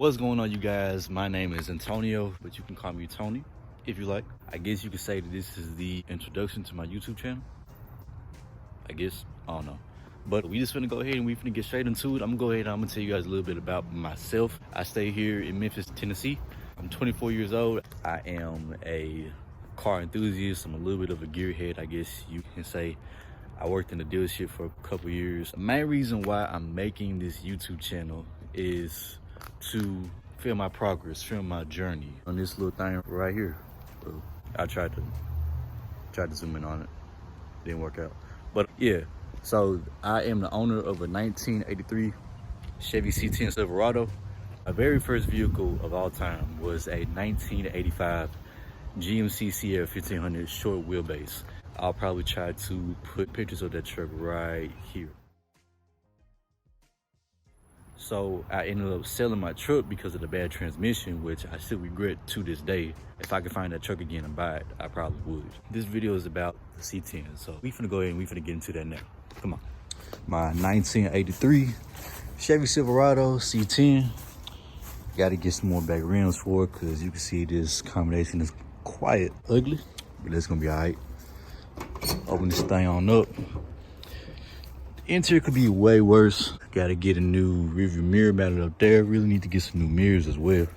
What's going on, you guys? My name is Antonio, but you can call me Tony if you like. I guess you could say that this is the introduction to my YouTube channel. I guess, I don't know. But we just finna go ahead and we finna get straight into it. I'm gonna go ahead and I'm gonna tell you guys a little bit about myself. I stay here in Memphis, Tennessee. I'm 24 years old. I am a car enthusiast. I'm a little bit of a gearhead, I guess you can say. I worked in the dealership for a couple years. The main reason why I'm making this YouTube channel is to film my progress, film my journey on this little thing right here. I tried to zoom in on it, didn't work out. But yeah, so I am the owner of a 1983 Chevy C10 Silverado. My very first vehicle of all time was a 1985 GMC Sierra 1500 short wheelbase. I'll probably try to put pictures of that truck right here. So I ended up selling my truck because of the bad transmission, which I still regret to this day. If I could find that truck again and buy it, I probably would. This video is about the C10, so we finna go ahead and we finna get into that now. Come on. My 1983 Chevy Silverado C10. Gotta get some more back rims for it, because you can see this combination is quite ugly, but that's gonna be all right. Open this thing on up. Interior could be way worse. Gotta get a new rearview mirror mounted up there. Really need to get some new mirrors as well.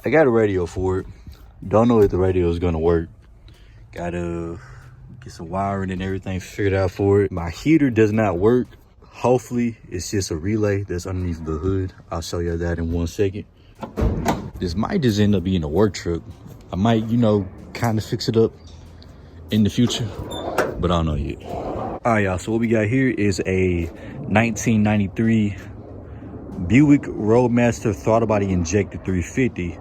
I got a radio for it. Don't know if the radio is gonna work. Gotta get some wiring and everything figured out for it. My heater does not work. Hopefully it's just a relay that's underneath the hood. I'll show you that in 1 second. This might just end up being a work truck. I might, kind of fix it up in the future, but I don't know yet. All right, y'all, so what we got here is a 1993 Buick Roadmaster throttle body injected 350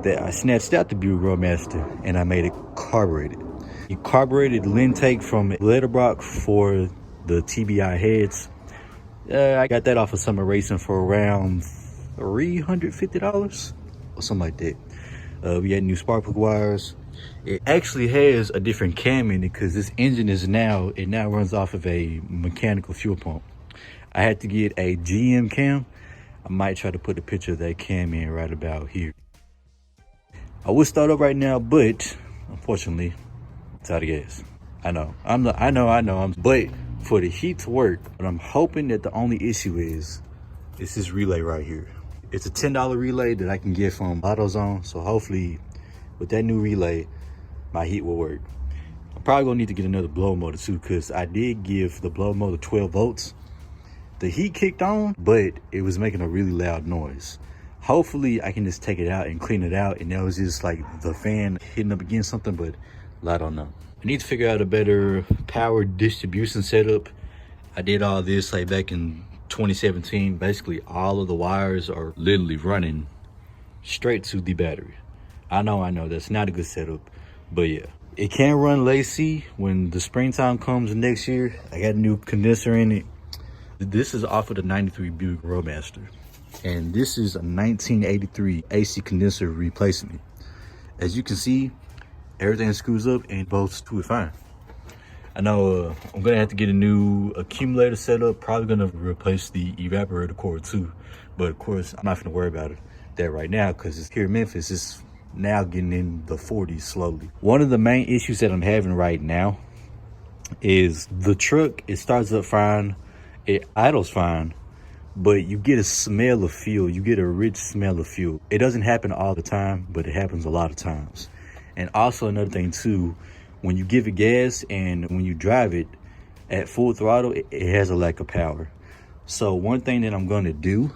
that I snatched out the Buick Roadmaster and I made it carbureted. The carbureted intake from Letterbrock for the TBI heads. I got that off of Summer Racing for around $350 or something like that. We had new spark plug wires. It actually has a different cam in it because this engine now runs off of a mechanical fuel pump. I had to get a GM cam. I might try to put a picture of that cam in right about here. I would start up right now, but unfortunately, it's out of gas. I know. But for the heat to work, but I'm hoping that the only issue is this relay right here. It's a $10 relay that I can get from AutoZone. So hopefully, with that new relay, my heat will work. I'm probably gonna need to get another blow motor too, because I did give the blow motor 12 volts. The heat kicked on, but it was making a really loud noise. Hopefully I can just take it out and clean it out, and that was just like the fan hitting up against something, but I don't know. I need to figure out a better power distribution setup. I did all this like back in 2017. Basically all of the wires are literally running straight to the battery. I know that's not a good setup, but yeah. It can run lacy when the springtime comes next year. I got a new condenser in it. This is off of the 93 Buick Roadmaster. And this is a 1983 AC condenser replacement. As you can see, everything screws up and bolts to it fine. I know I'm gonna have to get a new accumulator set up. Probably gonna replace the evaporator core too. But of course, I'm not gonna worry about that right now, because it's here in Memphis. It's now getting in the 40s slowly. One of the main issues that I'm having right now is the truck. It starts up fine, it idles fine, but you get a smell of fuel. You get a rich smell of fuel. It doesn't happen all the time, but it happens a lot of times. And also another thing too, when you give it gas and when you drive it at full throttle, it has a lack of power. So one thing that I'm gonna do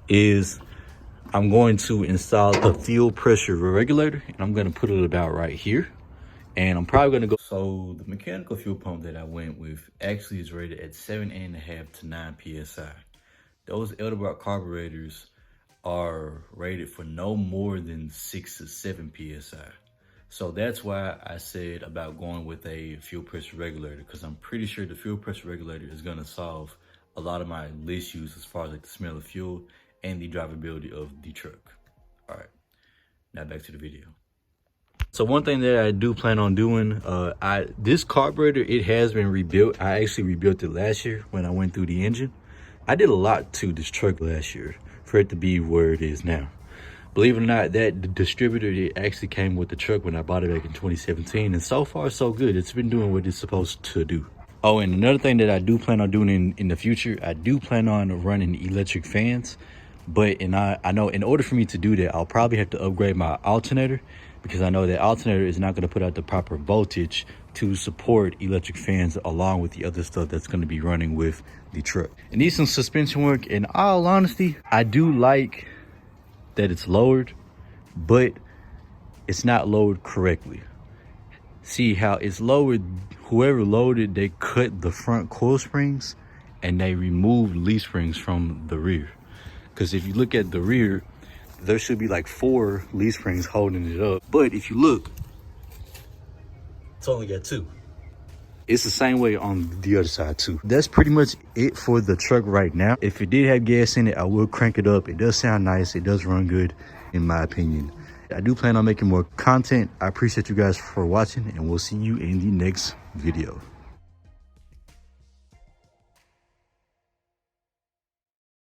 is I'm going to install a fuel pressure regulator, and I'm gonna put it about right here. And I'm probably gonna go. So the mechanical fuel pump that I went with actually is rated at 7.5 to 9 PSI. Those Edelbrock carburetors are rated for no more than 6 to 7 PSI. So that's why I said about going with a fuel pressure regulator, because I'm pretty sure the fuel pressure regulator is gonna solve a lot of my issues as far as like the smell of fuel and the drivability of the truck. All right, now back to the video. So one thing that I do plan on doing, this carburetor, it has been rebuilt. I actually rebuilt it last year when I went through the engine. I did a lot to this truck last year. for it to be where it is now. Believe it or not, that distributor, it actually came with the truck when I bought it back in 2017, and so far so good. It's been doing what it's supposed to do. Oh, and another thing that I do plan on doing in the future, I do plan on running electric fans. But I know in order for me to do that, I'll probably have to upgrade my alternator, because I know that alternator is not going to put out the proper voltage to support electric fans along with the other stuff that's going to be running with the truck. It needs some suspension work. In all honesty, I do like that it's lowered, but it's not lowered correctly. See how it's lowered? Whoever lowered it, they cut the front coil springs and they removed leaf springs from the rear. Because if you look at the rear, there should be like 4 leaf springs holding it up. But if you look, it's only got 2. It's the same way on the other side too. That's pretty much it for the truck right now. If it did have gas in it, I will crank it up. It does sound nice. It does run good, in my opinion. I do plan on making more content. I appreciate you guys for watching, and we'll see you in the next video.